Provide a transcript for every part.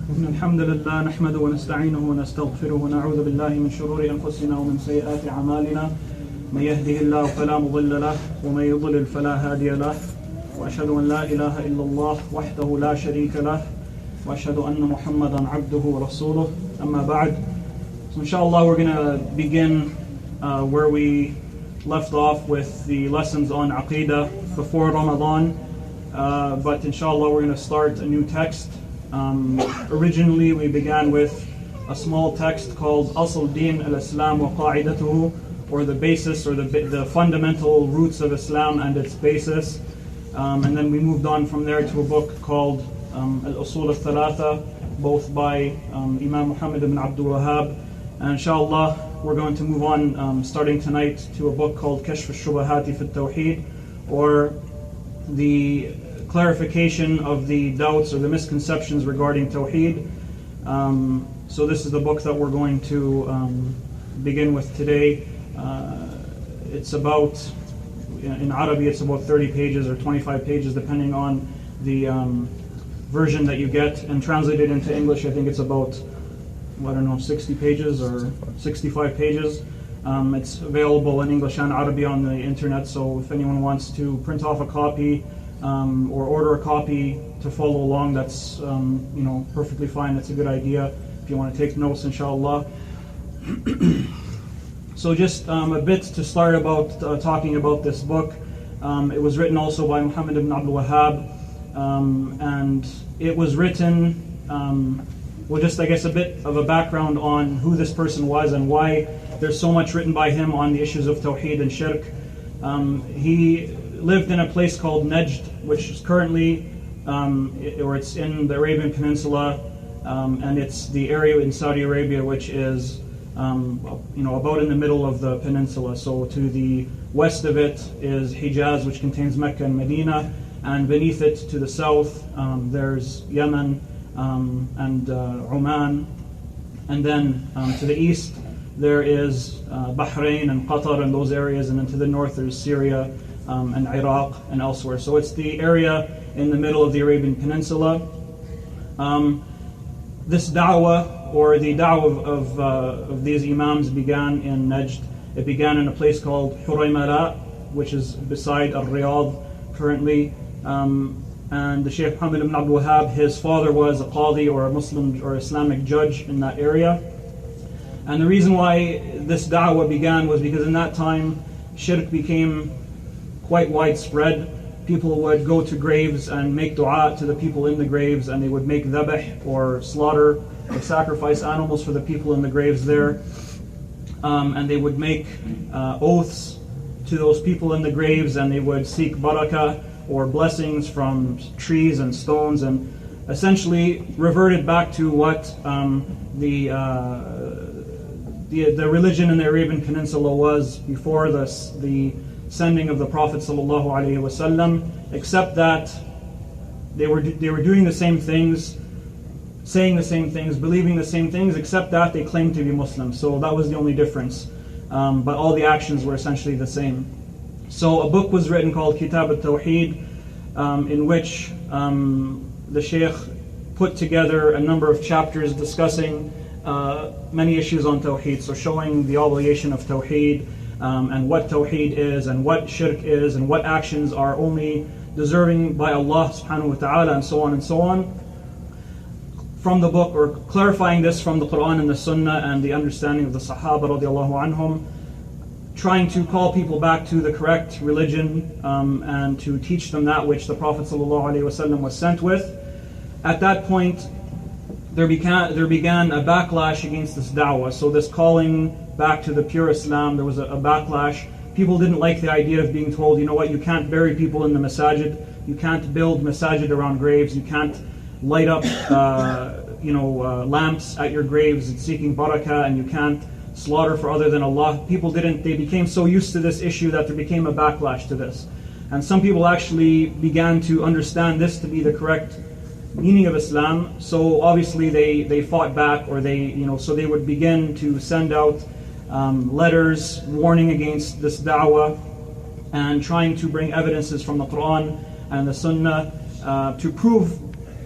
إن الحمد لله نحمده ونستعينه ونستغفره ونعوذ بالله من شرور أنفسنا ومن سيئات أعمالنا من يهده الله فلا مضل له ومن يضلل فلا هادي له وأشهد أن لا إله إلا الله وحده لا شريك له وأشهد أن محمدا عبده ورسوله أما بعد. So inshallah we're going to begin where we left off with the lessons on Aqidah before Ramadan, but inshallah we're going to start a new text. Originally we began with a small text called Asl Din al-Islam wa Qa'idatuhu, or the basis or the fundamental roots of Islam and its basis, and then we moved on from there to a book called Al-Usul al-Thalatha, both by Imam Muhammad ibn Abdul Wahhab. And inshallah we're going to move on starting tonight to a book called ash-Shubuhat fi Tawheed, or the clarification of the doubts or the misconceptions regarding Tawheed. So this is the book that we're going to begin with today. It's about, in Arabic it's about 30 pages or 25 pages depending on the version that you get, and translated into English I think it's about 60 pages or 65 pages. It's available in English and Arabic on the internet, so if anyone wants to print off a copy or order a copy to follow along, that's perfectly fine. That's a good idea if you want to take notes, inshallah. So just a bit to start about talking about this book. It was written also by Muhammad ibn Abdul Wahhab, and it was written just I guess a bit of a background on who this person was and why there's so much written by him on the issues of Tawheed and Shirk. He lived in a place called Najd, which is currently, or it's in the Arabian Peninsula, and it's the area in Saudi Arabia which is, about in the middle of the peninsula. So to the west of it is Hijaz, which contains Mecca and Medina, and beneath it to the south there's Yemen and Oman, and then to the east there is Bahrain and Qatar and those areas, and then to the north there's Syria and Iraq and elsewhere. So it's the area in the middle of the Arabian Peninsula. This da'wah, or the da'wah of these imams, began in Najd. It began in a place called Huraymara, which is beside Riyadh currently. And the Shaykh Muhammad ibn Abdul Wahhab, his father was a qadi or a Muslim or Islamic judge in that area. And the reason why this da'wah began was because in that time shirk became quite widespread. People would go to graves and make dua to the people in the graves, and they would make dhabh or slaughter or sacrifice animals for the people in the graves there. And they would make oaths to those people in the graves, and they would seek barakah or blessings from trees and stones, and essentially reverted back to what the religion in the Arabian Peninsula was before the sending of the Prophet ﷺ, except that they were doing the same things, saying the same things, believing the same things, except that they claimed to be Muslims. So that was the only difference. But all the actions were essentially the same. So a book was written called Kitab al-Tawheed, in which the Shaykh put together a number of chapters discussing many issues on Tawheed, so showing the obligation of Tawheed, and what Tawheed is, and what Shirk is, and what actions are only deserving by Allah subhanahu wa ta'ala, and so on and so on. From the book, or clarifying this from the Quran and the Sunnah and the understanding of the Sahaba radiallahu anhum, trying to call people back to the correct religion, and to teach them that which the Prophet ﷺ was sent with. At that point, there began a backlash against this da'wah. So this calling back to the pure Islam, there was a backlash. People didn't like the idea of being told, you can't bury people in the masajid, you can't build masajid around graves, you can't light up lamps at your graves and seeking barakah, and you can't slaughter for other than Allah. They became so used to this issue that there became a backlash to this. And some people actually began to understand this to be the correct meaning of Islam. So obviously they fought back, or so they would begin to send out letters warning against this da'wah and trying to bring evidences from the Quran and the Sunnah to prove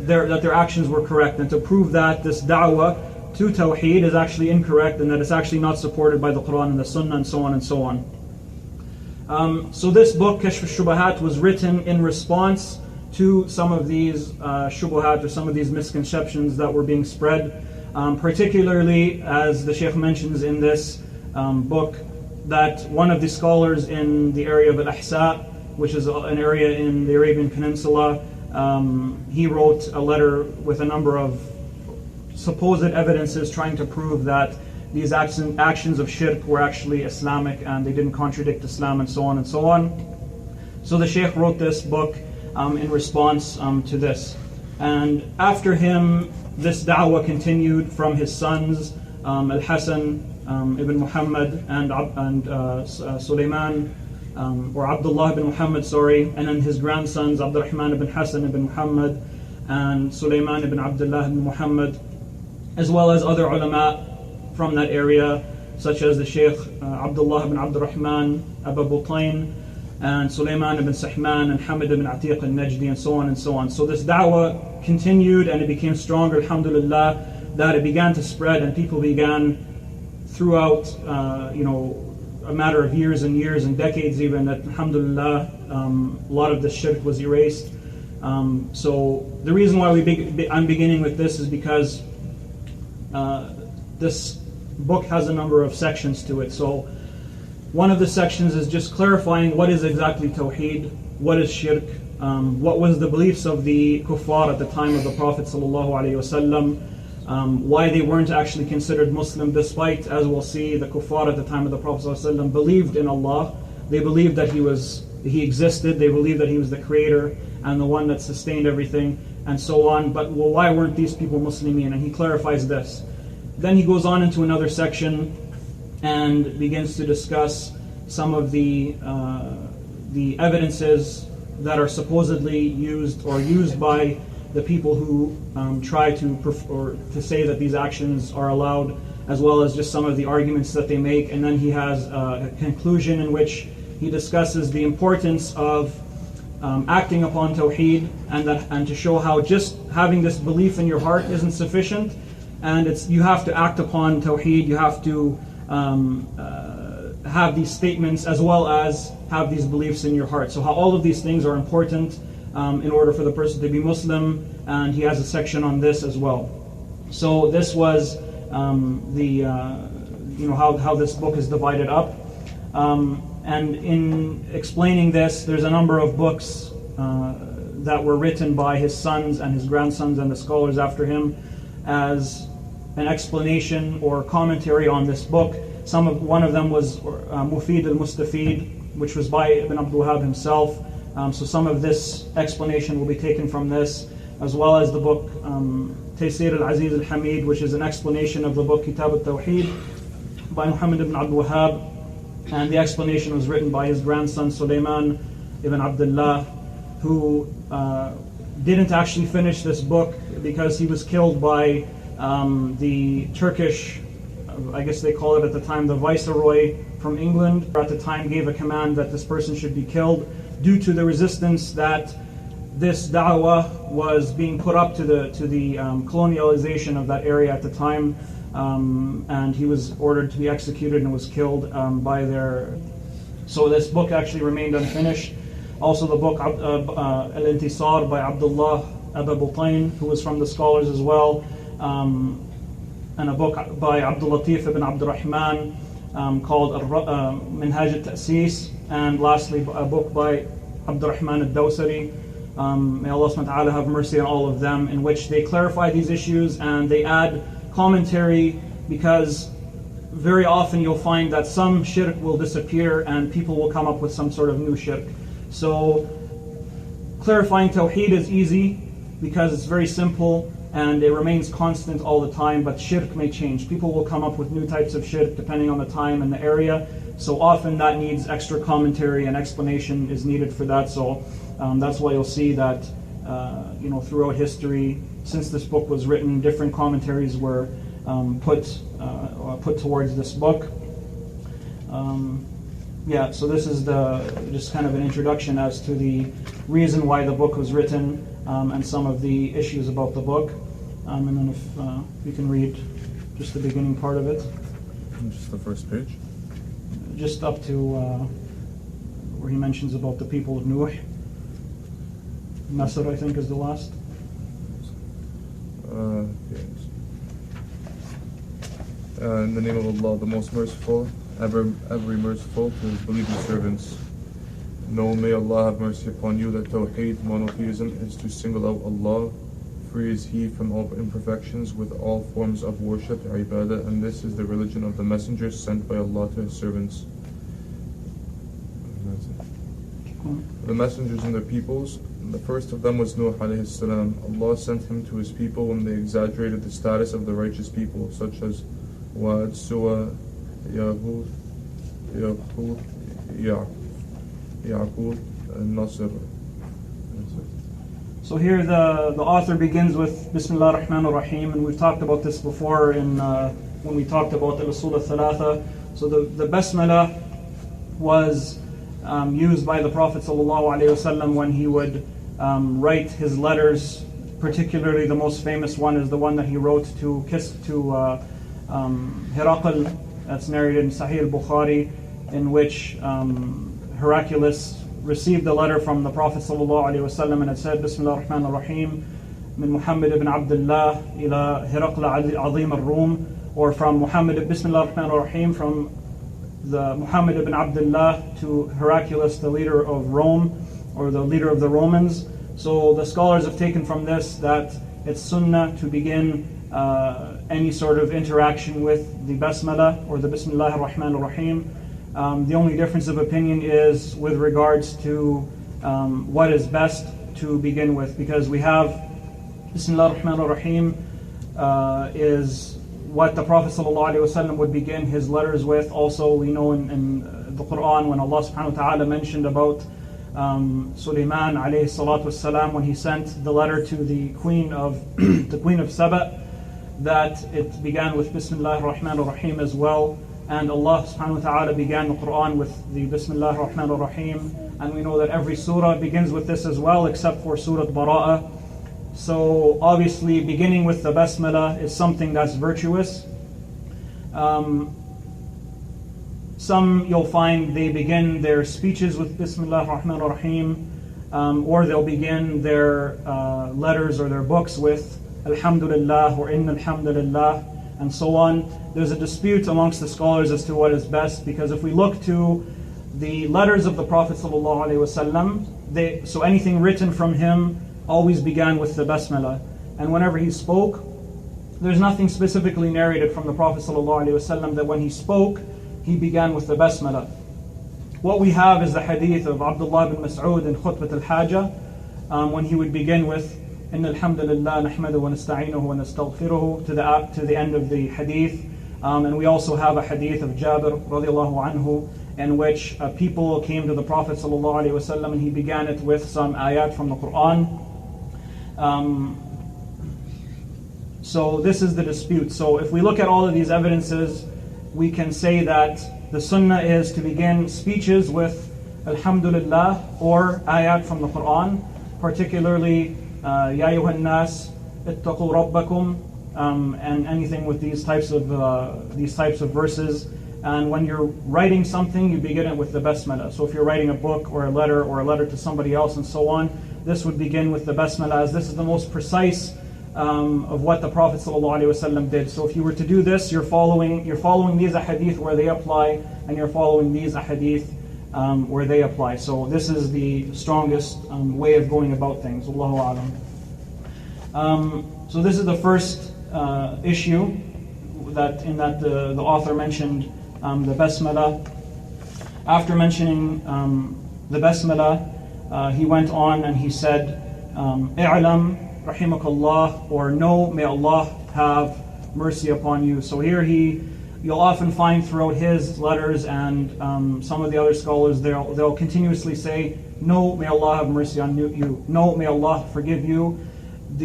their actions were correct, and to prove that this da'wah to Tawheed is actually incorrect and that it's actually not supported by the Quran and the Sunnah, and so on and so on. So this book, Kashf ash-Shubuhat, was written in response to some of these shubuhat, or some of these misconceptions that were being spread, particularly, as the Shaykh mentions in this book, that one of the scholars in the area of Al-Ahsa, which is an area in the Arabian Peninsula, he wrote a letter with a number of supposed evidences trying to prove that these actions of shirk were actually Islamic and they didn't contradict Islam, and so on and so on. So the Shaykh wrote this book in response to this. And after him, this da'wah continued from his sons, Al-Hasan ibn Muhammad and Sulaiman, or Abdullah ibn Muhammad, and then his grandsons, Abdurrahman ibn Hassan ibn Muhammad and Sulaiman ibn Abdullah ibn Muhammad, as well as other ulama from that area, such as the Shaykh Abdullah ibn Abdurrahman Abu Butayn, and Sulaiman ibn Sahman and Hamid ibn Atiq al-Najdi, and so on and so on. So this da'wah continued, and it became stronger, alhamdulillah, that it began to spread, and people began throughout a matter of years and years and decades even, that alhamdulillah, a lot of the shirk was erased. So the reason why I'm beginning with this is because this book has a number of sections to it. So one of the sections is just clarifying what is exactly Tawheed, what is shirk, what was the beliefs of the kuffar at the time of the Prophet ﷺ, why they weren't actually considered Muslim, despite, as we'll see, the kuffar at the time of the Prophet ﷺ believed in Allah. They believed that He existed, they believed that He was the creator and the one that sustained everything, and so on. But why weren't these people Muslimin? And he clarifies this. Then he goes on into another section and begins to discuss some of the evidences that are supposedly used by the people who try to say that these actions are allowed, as well as just some of the arguments that they make. And then he has a conclusion in which he discusses the importance of acting upon Tawheed, and to show how just having this belief in your heart isn't sufficient, and you have to act upon Tawheed, you have to have these statements as well as have these beliefs in your heart. So how all of these things are important in order for the person to be Muslim, and he has a section on this as well. So this was how this book is divided up. And in explaining this, there's a number of books that were written by his sons and his grandsons and the scholars after him as an explanation or commentary on this book. One of them was Mufid al-Mustafid, which was by Ibn Abdul Wahhab himself. So some of this explanation will be taken from this, as well as the book Taysir al-Aziz al-Hamid, which is an explanation of the book Kitab al-Tawheed by Muhammad ibn Abdul Wahhab. And the explanation was written by his grandson Sulaiman ibn Abdullah, who didn't actually finish this book because he was killed by the Turkish, I guess they call it at the time, the Viceroy from England. At the time gave a command that this person should be killed due to the resistance that this da'wah was being put up to the colonialization of that area at the time. And he was ordered to be executed and was killed by their... So this book actually remained unfinished. Also the book Al-Intisar by Abdullah Abu Butayn, who was from the scholars as well, and a book by Abdul Latif ibn Abdurrahman called Minhaj al-Ta'sis, and lastly a book by Abdurrahman al-Dawsari. May Allah subhanahu wa ta'ala have mercy on all of them, in which they clarify these issues and they add commentary, because very often you'll find that some shirk will disappear and people will come up with some sort of new shirk. So clarifying Tawheed is easy because it's very simple and it remains constant all the time, but shirk may change. People will come up with new types of shirk depending on the time and the area. So often that needs extra commentary and explanation is needed for that. So that's why you'll see that throughout history, since this book was written, different commentaries were put towards this book. So this is just kind of an introduction as to the reason why the book was written. and some of the issues about the book. And then if we can read just the beginning part of it. Just the first page? Just up to where he mentions about the people of Nuh. Nasr, I think, is the last. Yes. In the name of Allah, the most merciful, ever merciful to His believing servants. Know, may Allah have mercy upon you, that Tawheed, monotheism, is to single out Allah. Free is He from all imperfections, with all forms of worship, ibadah, and this is the religion of the messengers sent by Allah to His servants. The messengers and their peoples, the first of them was Nuh alayhi salam. Allah sent him to his people when they exaggerated the status of the righteous people, such as Wad, Suwa, Yahud, Yaqub, and Nasr. So here the author begins with Bismillah ar-Rahman ar-Rahim, and we've talked about this before in when we talked about the Usul al-Thalatha. So the Basmala was used by the Prophet ﷺ when he would write his letters. Particularly the most famous one is the one that he wrote to Herakl, that's narrated in Sahih al-Bukhari, in which Heraclius received a letter from the Prophet ﷺ, and it said, Bismillah ar-Rahman ar-Rahim, min Muhammad ibn Abdullah ila Herakl Azim al-Rum, or from Muhammad, Bismillah ar-Rahman ar-Rahim, from the Muhammad ibn Abdullah to Heraclius, the leader of Rome, or the leader of the Romans. So the scholars have taken from this that it's sunnah to begin any sort of interaction with the Basmala or the Bismillah ar-Rahman ar-Rahim. The only difference of opinion is with regards to what is best to begin with, because we have Bismillah ar-Rahman ar-Rahim is what the Prophet ﷺ would begin his letters with. Also, we know in the Quran when Allah subhanahu wa ta'ala mentioned about Sulaiman alayhi salatu wassalam, when he sent the letter to the queen of Saba, that it began with Bismillah ar-Rahman ar-Rahim as well. And Allah subhanahu wa ta'ala began the Quran with the Bismillah ar-Rahman ar-Rahim. And we know that every surah begins with this as well, except for Surah Bara'ah. So obviously beginning with the Basmala is something that's virtuous. Some you'll find they begin their speeches with Bismillah ar-Rahman ar-Rahim, or they'll begin their letters or their books with Alhamdulillah or Inna Alhamdulillah, and so on. There's a dispute amongst the scholars as to what is best, because if we look to the letters of the Prophet ﷺ, so anything written from him always began with the Basmala. And whenever he spoke, there's nothing specifically narrated from the Prophet ﷺ that when he spoke, he began with the Basmala. What we have is the hadith of Abdullah bin Mas'ud in Khutbat al-Hajjah, when he would begin with Inna alhamdulillah nahmadu wa nasta'inuhu wa nastaghfiruhu to the end of the hadith. And we also have a hadith of Jabir radiallahu anhu, in which people came to the Prophet ﷺ and he began it with some ayat from the Quran. So this is the dispute. So if we look at all of these evidences, we can say that the sunnah is to begin speeches with Alhamdulillah or ayat from the Quran, particularly Ya ayyuhan nas ittaqu rabbakum, and anything with these types of verses. And when you're writing something, you begin it with the Basmala. So if you're writing a book or a letter to somebody else and so on, this would begin with the Basmala, as this is the most precise of what the Prophet ﷺ did. So if you were to do this, you're following these ahadith where they apply, and you're following these ahadith where they apply. So this is the strongest way of going about things. Wallahu a'lam. So this is the first issue that the author mentioned the Basmala. After mentioning the Basmala, he went on and he said, "I'lam rahimakallah," or "No, may Allah have mercy upon you." So here you'll often find throughout his letters and some of the other scholars, they'll continuously say, "No, may Allah have mercy on you." "No, may Allah forgive you."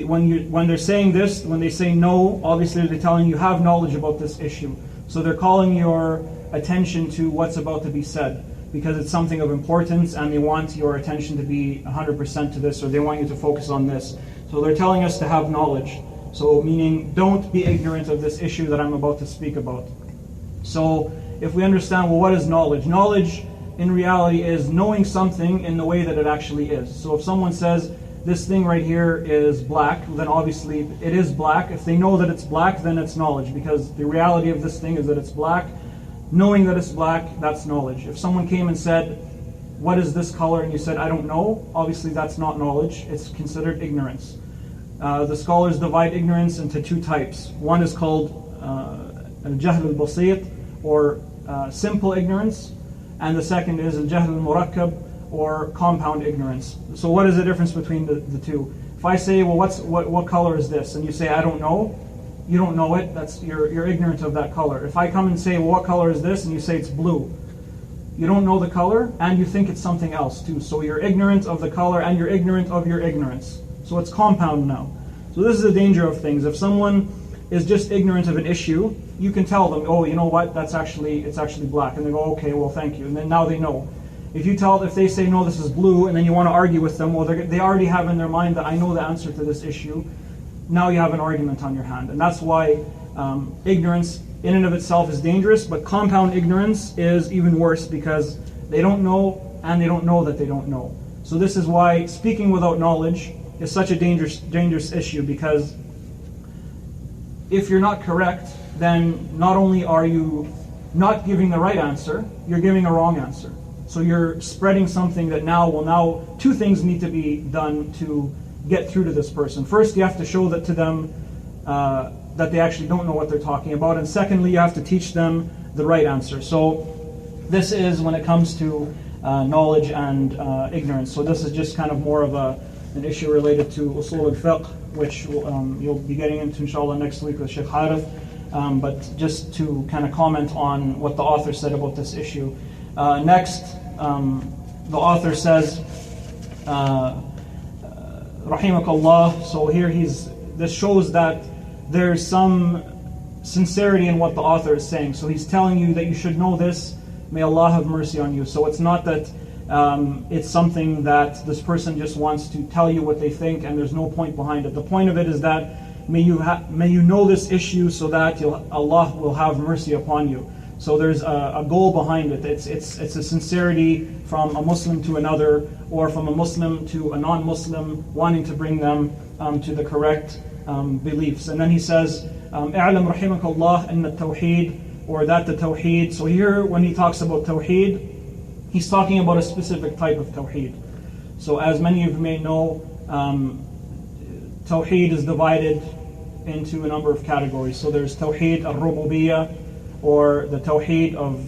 When they're saying this, when they say no, obviously they're telling you have knowledge about this issue. So they're calling your attention to what's about to be said. because it's something of importance and they want your attention to be 100% to this, or they want you to focus on this. So they're telling us to have knowledge. So meaning, don't be ignorant of this issue that I'm about to speak about. So if we understand, well, what is knowledge? Knowledge in reality is knowing something in the way that it actually is. So if someone says, this thing right here is black, then obviously it is black. If they know that it's black, then it's knowledge, because the reality of this thing is that it's black. Knowing that it's black, that's knowledge. If someone came and said, what is this color? And you said, I don't know, obviously that's not knowledge. It's considered ignorance. The scholars divide ignorance into two types. One is called al-jahl al-basit, or simple ignorance, and the second is al-jahl al-murakkab, or compound ignorance. So what is the difference between the two? If I say, well, what color is this? And you say, I don't know. You don't know it. That's you're ignorant of that color. If I come and say, well, what color is this? And you say it's blue. You don't know the color, and you think it's something else too. So you're ignorant of the color, and you're ignorant of your ignorance. So it's compound now. So this is the danger of things. If someone is just ignorant of an issue, you can tell them, oh, you know what? It's actually black, and they go, okay, well, thank you, and then now they know. If they say no, this is blue, and then you want to argue with them, well, they already have in their mind that I know the answer to this issue. Now you have an argument on your hand, and that's why ignorance in and of itself is dangerous. But compound ignorance is even worse, because they don't know, and they don't know that they don't know. So this is why speaking without knowledge is such a dangerous issue, because if you're not correct, then not only are you not giving the right answer, you're giving a wrong answer. So you're spreading something that now two things need to be done to get through to this person. First, you have to show that to them that they actually don't know what they're talking about, and secondly, you have to teach them the right answer. So this is when it comes to knowledge and ignorance. So this is just kind of more of an issue related to usul al-fiqh, which you'll be getting into inshallah next week with Sheikh Harith. But just to kind of comment on what the author said about this issue. Next, the author says, Rahimakallah. So here this shows that there's some sincerity in what the author is saying. So he's telling you that you should know this. May Allah have mercy on you. So it's not that it's something that this person just wants to tell you what they think and there's no point behind it. The point of it is that may you know this issue so that Allah will have mercy upon you. So there's a goal behind it. It's a sincerity from a Muslim to another, or from a Muslim to a non-Muslim, wanting to bring them to the correct beliefs. And then he says, "I'lam rahimakallah anna tawheed," or that the tawheed. So here, when he talks about tawheed, he's talking about a specific type of tawheed. So as many of you may know, tawheed is divided into a number of categories. So there's tawheed al-rububiyyah, or the tawheed of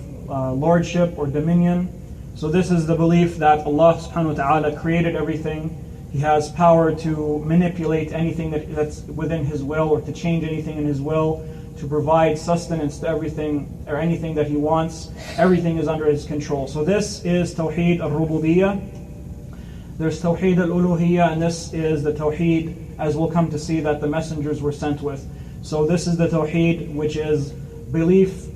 lordship or dominion. So this is the belief that Allah subhanahu wa ta'ala created everything. He has power to manipulate anything that's within His will, or to change anything in His will, to provide sustenance to everything or anything that He wants. Everything is under His control. So this is tawheed al-rububiyyah. There's tawheed al-uluhiyyah, and this is the tawheed, as we'll come to see, that the messengers were sent with. So this is the tawheed which is belief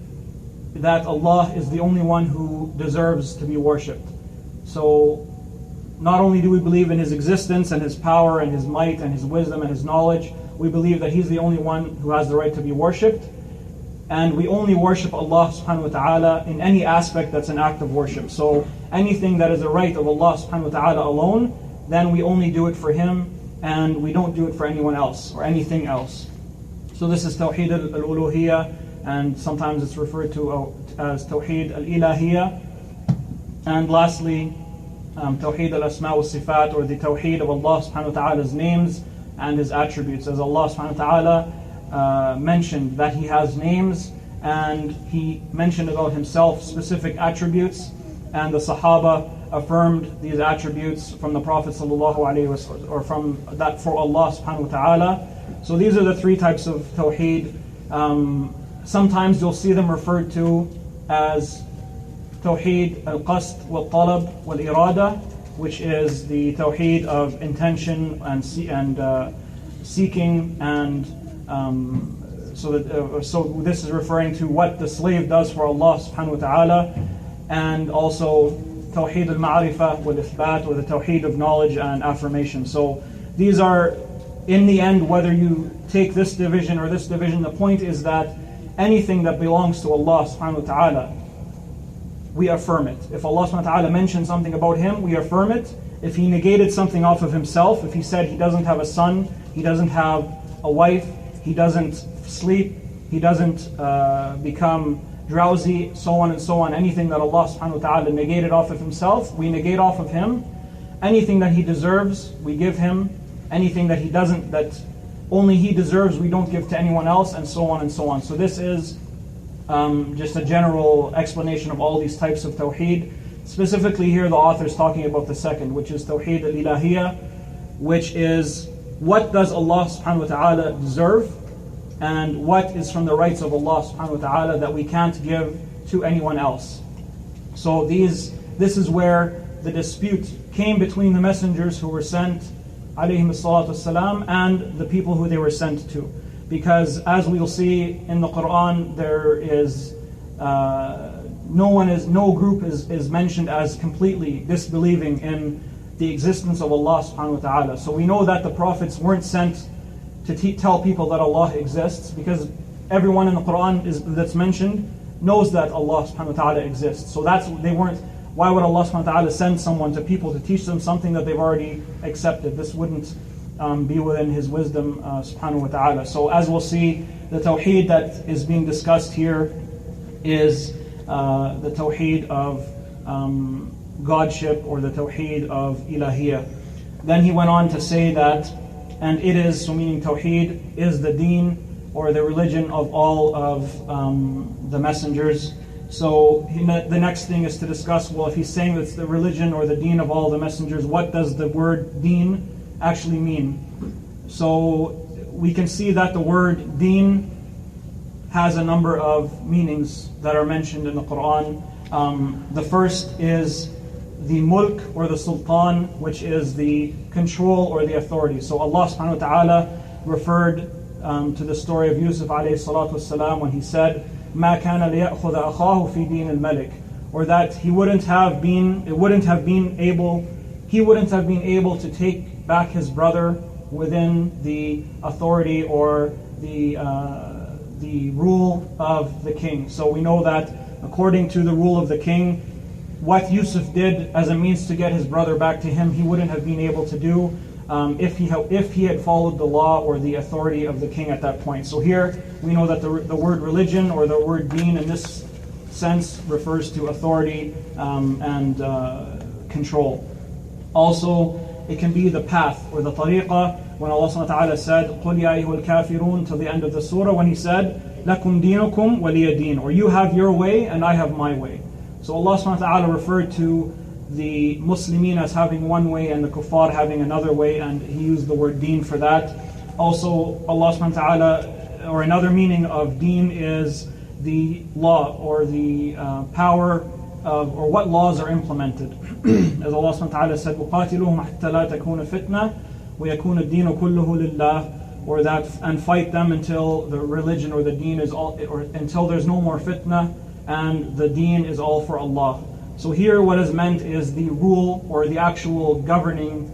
that Allah is the only one who deserves to be worshipped. So not only do we believe in His existence and His power and His might and His wisdom and His knowledge, we believe that He's the only one who has the right to be worshipped. And we only worship Allah subhanahu wa ta'ala in any aspect that's an act of worship. So anything that is a right of Allah subhanahu wa ta'ala alone, then we only do it for Him, and we don't do it for anyone else or anything else. So this is tawheed al-uluhiyyah, and sometimes it's referred to as tawheed al-ilahiyya. And lastly, tawheed al-asma wa sifat, or the tawheed of Allah subhanahu wa ta'ala's names and His attributes. As Allah subhanahu wa ta'ala mentioned that He has names, and He mentioned about Himself specific attributes, and the Sahaba affirmed these attributes from the Prophet sallallahu alaihi wasallam, or from that for Allah subhanahu wa ta'ala. So these are the three types of tawheed. Sometimes you'll see them referred to as tawheed al-qasd wal-talab wal-irada, which is the tawheed of intention and seeking, and so this is referring to what the slave does for Allah subhanahu wa ta'ala. and also Tawheed al-Ma'rifah wal-Ithbat, or the Tawheed of knowledge and affirmation. So these are, in the end, whether you take this division or this division, the point is that anything that belongs to Allah subhanahu wa ta'ala, we affirm it. If Allah subhanahu wa ta'ala mentioned something about Him, we affirm it. If He negated something off of Himself, if He said He doesn't have a son, He doesn't have a wife, He doesn't sleep, He doesn't become drowsy, so on and so on, anything that Allah subhanahu wa ta'ala negated off of Himself, we negate off of Him. Anything that He deserves, we give Him. Anything that He doesn't, that only He deserves, we don't give to anyone else, and so on and so on. So this is just a general explanation of all these types of Tawheed. Specifically here the author is talking about the second, which is Tawheed al-Ilahiyya, which is what does Allah subhanahu wa ta'ala deserve, and what is from the rights of Allah subhanahu wa ta'ala that we can't give to anyone else. So this is where the dispute came between the messengers who were sent alayhim as-salatu was-salam and the people who they were sent to. Because as we'll see in the Quran, there is no group is mentioned as completely disbelieving in the existence of Allah subhanahu wa ta'ala. So we know that the prophets weren't sent to tell people that Allah exists, because everyone in the Quran that's mentioned knows that Allah subhanahu wa ta'ala exists. So why would Allah subhanahu wa ta'ala send someone to people to teach them something that they've already accepted? This wouldn't be within His wisdom subhanahu wa ta'ala. So as we'll see, the Tawheed that is being discussed here is the Tawheed of Godship, or the Tawheed of Ilahiyya. Then he went on to say that, and it is, so meaning Tawheed, is the deen or the religion of all of the messengers. So the next thing is to discuss, well, if he's saying it's the religion or the deen of all the messengers, what does the word deen actually mean? So we can see that the word deen has a number of meanings that are mentioned in the Quran. The first is the mulk or the sultan, which is the control or the authority. So Allah subhanahu wa ta'ala referred to the story of Yusuf alayhi salatu wasalam when he said, مَا كَانَ لِيَأْخُذَ أَخَاهُ فِي دِينِ الْمَلِكِ, or that he wouldn't have been able to take back his brother within the authority or the rule of the king. So we know that according to the rule of the king, what Yusuf did as a means to get his brother back to him, he wouldn't have been able to do if he had followed the law or the authority of the king at that point. So here we know that the word religion or the word deen in this sense refers to authority and control. Also, it can be the path or the tariqah, when Allah subhanahu wa ta'ala said, قُلْ يَا أَيُّهَا الْكَافِرُونَ, till the end of the surah, when He said, لَكُمْ دِينُكُمْ وَلِيَ دِينُ, or you have your way and I have my way. So Allah subhanahu wa ta'ala referred to the Muslimin as having one way and the kuffar having another way, and He used the word deen for that. Also, Allah subhanahu wa ta'ala, or another meaning of deen is the law or the power of, or what laws are implemented. As Allah subhanahu wa ta'ala said, وَقَاتِلُهُمْ حَتَّى لَا تَكُونَ فِتْنَةً وَيَكُونَ الدِّينُ كُلُّهُ لِلَّهِ, or that, and fight them until the religion or the deen is all, or until there's no more fitna and the deen is all for Allah. So here what is meant is the rule or the actual governing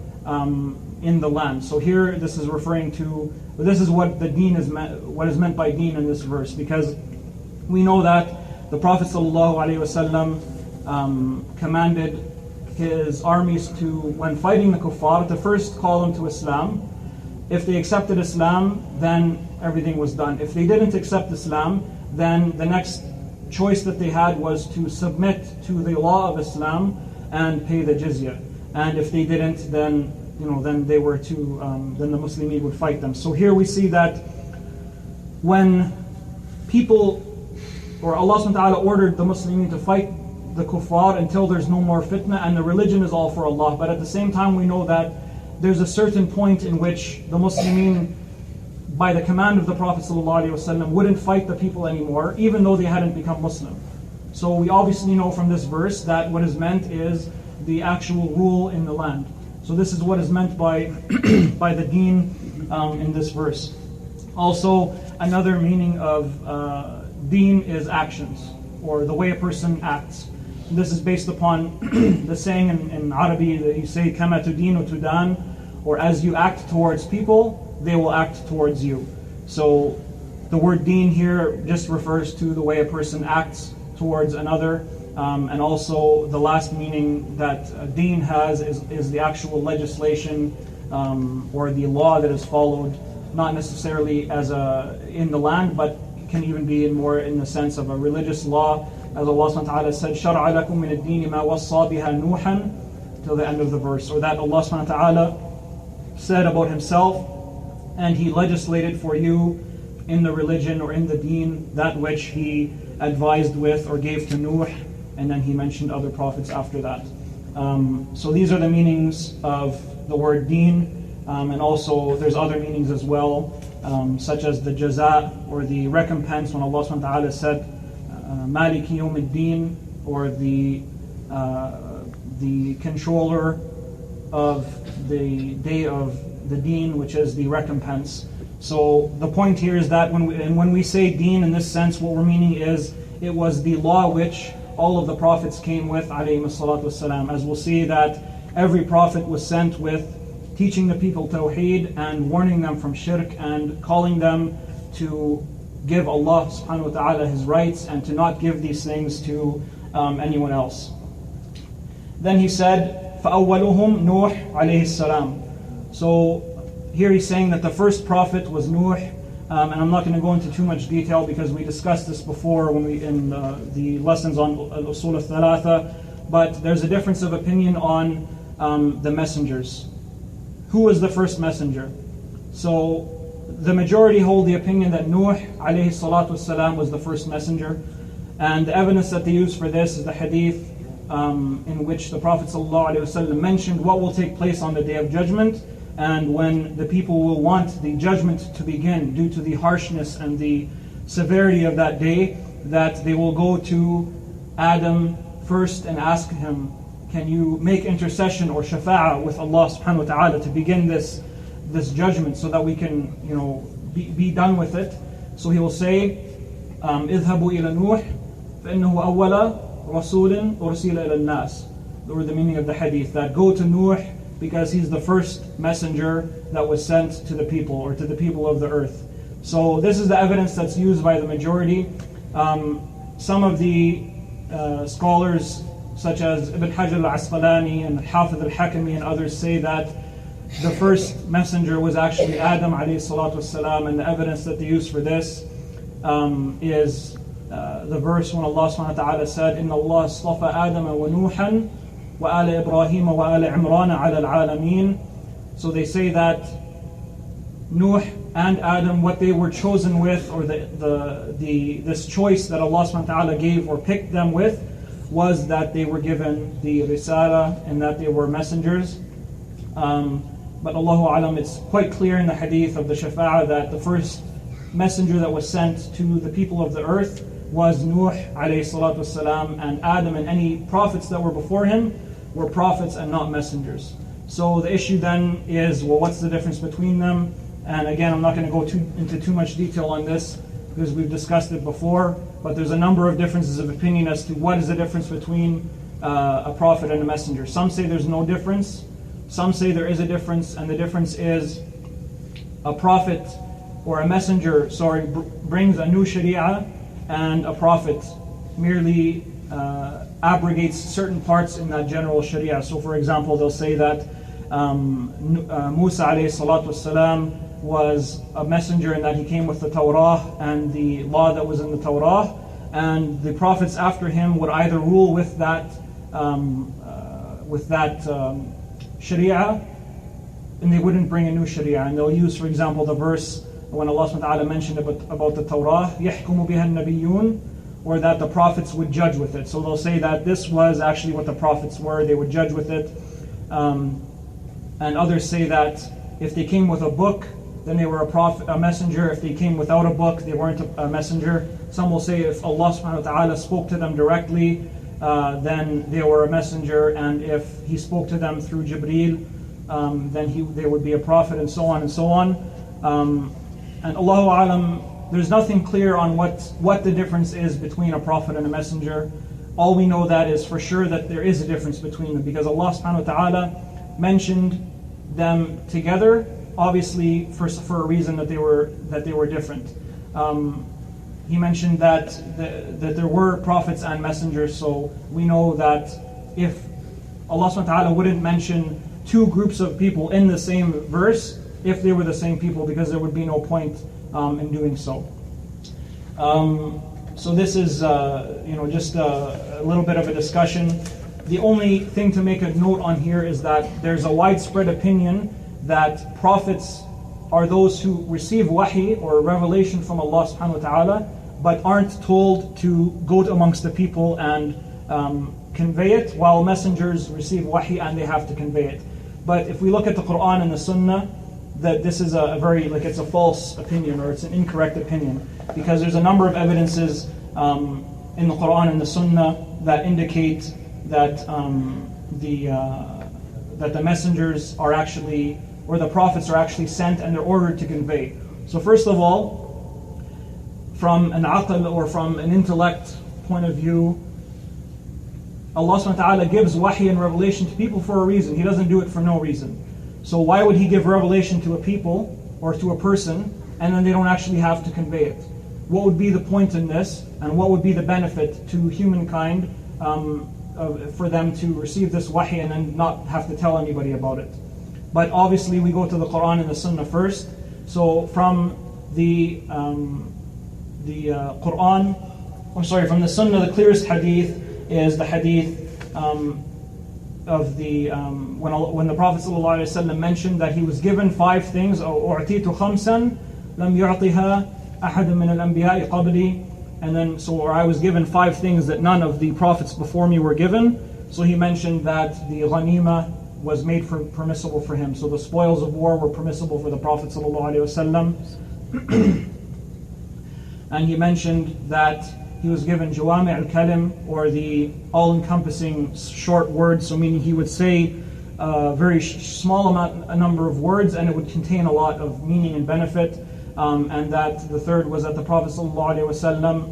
in the land. So here this is referring to, this is what the deen is meant, what is meant by deen in this verse, because we know that the Prophet ﷺ commanded his armies to, when fighting the kuffar, to first call them to Islam. If they accepted Islam, then everything was done. If they didn't accept Islam, then the next choice that they had was to submit to the law of Islam and pay the jizya. And if they didn't, then then they were to then the Muslimin would fight them. So here we see that when people, or Allah subhanahu wa ta'ala ordered the Muslimin to fight the kuffar until there's no more fitna and the religion is all for Allah. But at the same time we know that there's a certain point in which the Muslimin, by the command of the Prophet ﷺ, wouldn't fight the people anymore, even though they hadn't become Muslim. So we obviously know from this verse that what is meant is the actual rule in the land. So this is what is meant by by the deen in this verse. Also, another meaning of deen is actions, or the way a person acts. this is based upon the saying in Arabic that you say, كَمَا تُدِينُ تُدَانُ, or as you act towards people, they will act towards you. So the word deen here just refers to the way a person acts towards another, and also the last meaning that deen has is the actual legislation or the law that is followed, not necessarily as in the land, but can even be more in the sense of a religious law. As Allah subhanahu wa ta'ala said, شَرْعَ لَكُم مِّنَ الدِّينِ مَا وَصَّى بِهَا نُوحًا, till the end of the verse. Or that Allah subhanahu wa ta'ala said about himself, and he legislated for you in the religion or in the deen that which he advised with or gave to Nuh, and then he mentioned other prophets after that. So these are the meanings of the word deen, and also there's other meanings as well, such as the jaza, or the recompense, when Allah subhanahu wa ta'ala said Maliki Yawm al-Din, or the controller of the day of the deen, which is the recompense. So the point here is that when we say deen in this sense, what we're meaning is it was the law which all of the prophets came with, alayhi salatu wassalam. As we'll see that every prophet was sent with teaching the people tawheed and warning them from shirk and calling them to give Allah subhanahu wa ta'ala His rights and to not give these things to anyone else. Then he said, فَأَوَّلُهُمْ نُوح عَلَيْهِ السَّلَامُ. So here he's saying that the first prophet was Nuh, and I'm not going to go into too much detail because we discussed this before when we in the lessons on al-usul al-thalatha, but there's a difference of opinion on the messengers. Who was the first messenger? So the majority hold the opinion that Nuh alayhi salatu wasalam was the first messenger, and the evidence that they use for this is the hadith in which the Prophet ﷺ mentioned what will take place on the Day of Judgment, and when the people will want the judgment to begin due to the harshness and the severity of that day, that they will go to Adam first and ask him, can you make intercession or shafa'ah with Allah subhanahu wa ta'ala to begin this judgment so that we can be done with it. So he will say, اذهبوا إلى نوح فإنه أول رسول أرسل إلى الناس. Or the meaning of the hadith, that go to Nuh because he's the first messenger that was sent to the people, or to the people of the earth. So this is the evidence that's used by the majority. Some of the scholars, such as Ibn Hajar al-Asqalani and Hafiz al-Hakami and others, say that the first messenger was actually Adam alayhi salatu wasalam, and the evidence that they use for this is the verse when Allah subhanahu wa ta'ala said, إِنَّ اللَّهَ اصْطَفَى آدَمَ وَنُوحًا وَآلَ إِبْرَاهِيمَ وَآلَ عِمْرَانَ عَلَى الْعَالَمِينَ. So they say that Nuh and Adam, what they were chosen with, or this choice that Allah subhanahu wa ta'ala gave or picked them with, was that they were given the risala and that they were messengers. But Allahu Alam, it's quite clear in the hadith of the Shafa'ah that the first messenger that was sent to the people of the earth was Nuh alayhi salatu wasalam, and Adam and any prophets that were before him were prophets and not messengers. So the issue then is, well, what's the difference between them? And again, I'm not going to go into too much detail on this because we've discussed it before, but there's a number of differences of opinion as to what is the difference between a prophet and a messenger. Some say there's no difference. Some say there is a difference, and the difference is a prophet or a messenger, brings a new sharia, and a prophet merely abrogates certain parts in that general sharia. So for example, they'll say that Musa alayhi salatu wasalam was a messenger in that he came with the Torah and the law that was in the Torah, and the prophets after him would either rule with that sharia, and they wouldn't bring a new sharia. And they'll use, for example, the verse when Allah subhanahu wa ta'ala mentioned about the Torah, يَحْكُمُ بِهَا النَّبِيُّونَ, or that the prophets would judge with it. So they'll say that this was actually what the prophets were, they would judge with it. And others say that if they came with a book, then they were a messenger. If they came without a book, they weren't a messenger. Some will say if Allah subhanahu wa ta'ala spoke to them directly, then they were a messenger, and if He spoke to them through Jibreel, then they would be a prophet, and so on and so on. And Allahu Alam, there's nothing clear on what the difference is between a prophet and a messenger. all we know that is for sure that there is a difference between them, because Allah subhanahu wa ta'ala mentioned them together, obviously for a reason that they were different. He mentioned that there were prophets and messengers, so we know that if Allah subhanahu wa ta'ala wouldn't mention two groups of people in the same verse if they were the same people, because there would be no point in doing so. So this is just a little bit of a discussion. The only thing to make a note on here is that there's a widespread opinion that prophets are those who receive wahi or revelation from Allah subhanahu wa ta'ala, but aren't told to go amongst the people and convey it, while messengers receive wahi and they have to convey it. But if we look at the Quran and the Sunnah, that this is it's a false opinion, or it's an incorrect opinion, because there's a number of evidences in the Quran and the Sunnah that indicate that the messengers are actually, or the prophets are actually sent and they're ordered to convey. So first of all, from an aql, or from an intellect point of view, Allah subhanahu wa ta'ala gives wahi and revelation to people for a reason. He doesn't do it for no reason. So why would He give revelation to a people or to a person and then they don't actually have to convey it? What would be the point in this, and what would be the benefit to humankind for them to receive this wahi and then not have to tell anybody about it? But obviously we go to the Quran and the Sunnah first. So from the from the Sunnah, the clearest hadith is the hadith of the when the Prophet ﷺ mentioned that he was given 5 things. أُعْتِيتُ خَمْسًا لَمْ يُعْطِهَا أَحَدٌ مِنَ الْأَنْبِيَاءِ قَبْلِي. And then, or I was given 5 things that none of the prophets before me were given. So he mentioned that the ghanima was made permissible for him. So the spoils of war were permissible for the Prophet ﷺ. And he mentioned that he was given jawami' al-kalim, or the all-encompassing short words. So meaning he would say a very small number of words, and it would contain a lot of meaning and benefit. And that the third was that the Prophet ﷺ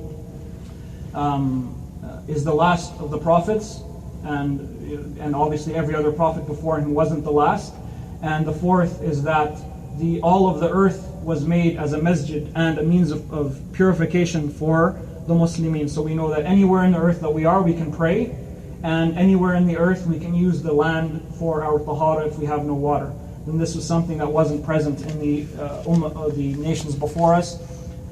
is the last of the prophets, and obviously every other prophet before him wasn't the last. And the fourth is that all of the earth was made as a masjid and a means of purification for the Muslimin. So we know that anywhere in the earth that we are, we can pray, and anywhere in the earth we can use the land for our tahara if we have no water. And this was something that wasn't present in the the nations before us.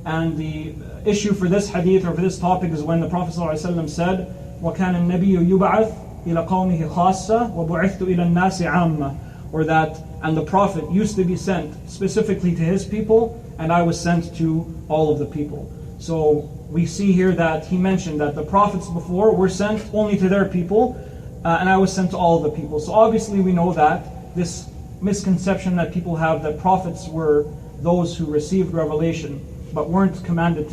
And the issue for this hadith, or for this topic, is when the Prophet ﷺ said, وَكَانَ النَّبِيُّ يُبْعَثْ إِلَى قَوْمِهِ خَاصَّةً وَبُعِثْتُ إِلَى النَّاسِ عَامَّةً. Or that, and the Prophet used to be sent specifically to his people, and I was sent to all of the people. So we see here that he mentioned that the prophets before were sent only to their people, and I was sent to all of the people. So obviously we know that this misconception that people have, that prophets were those who received revelation but weren't commanded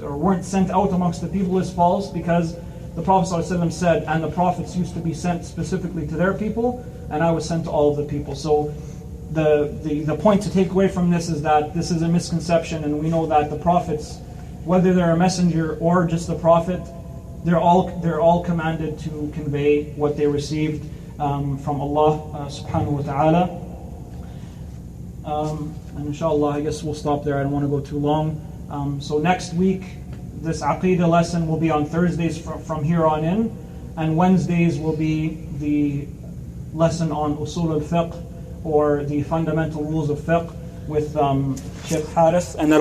or weren't sent out amongst the people, is false, because the Prophet ﷺ said, and the prophets used to be sent specifically to their people, and I was sent to all of the people. So the point to take away from this is that this is a misconception, and we know that the prophets, whether they're a messenger or just a prophet, they're all commanded to convey what they received from Allah subhanahu wa ta'ala. And inshallah, I guess we'll stop there. I don't want to go too long. So next week, this Aqidah lesson will be on Thursdays from here on in, and Wednesdays will be the lesson on Usul al-Fiqh, or the fundamental rules of fiqh, with Sheikh Harith, and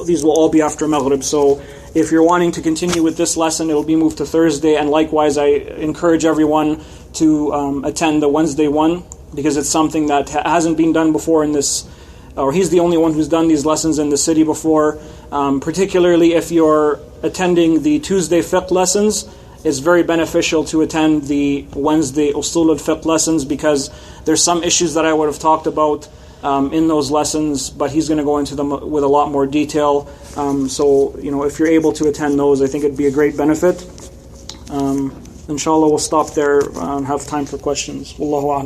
these will all be after Maghrib. So if you're wanting to continue with this lesson, it will be moved to Thursday, and likewise I encourage everyone to attend the Wednesday one, because it's something that hasn't been done before in this, or he's the only one who's done these lessons in the city before. Particularly if you're attending the Tuesday fiqh lessons, it's very beneficial to attend the Wednesday Usul al-Fiqh lessons, because there's some issues that I would have talked about in those lessons, but he's going to go into them with a lot more detail. So, if you're able to attend those, I think it'd be a great benefit. Inshallah, we'll stop there and have time for questions. Wallahu a'lam.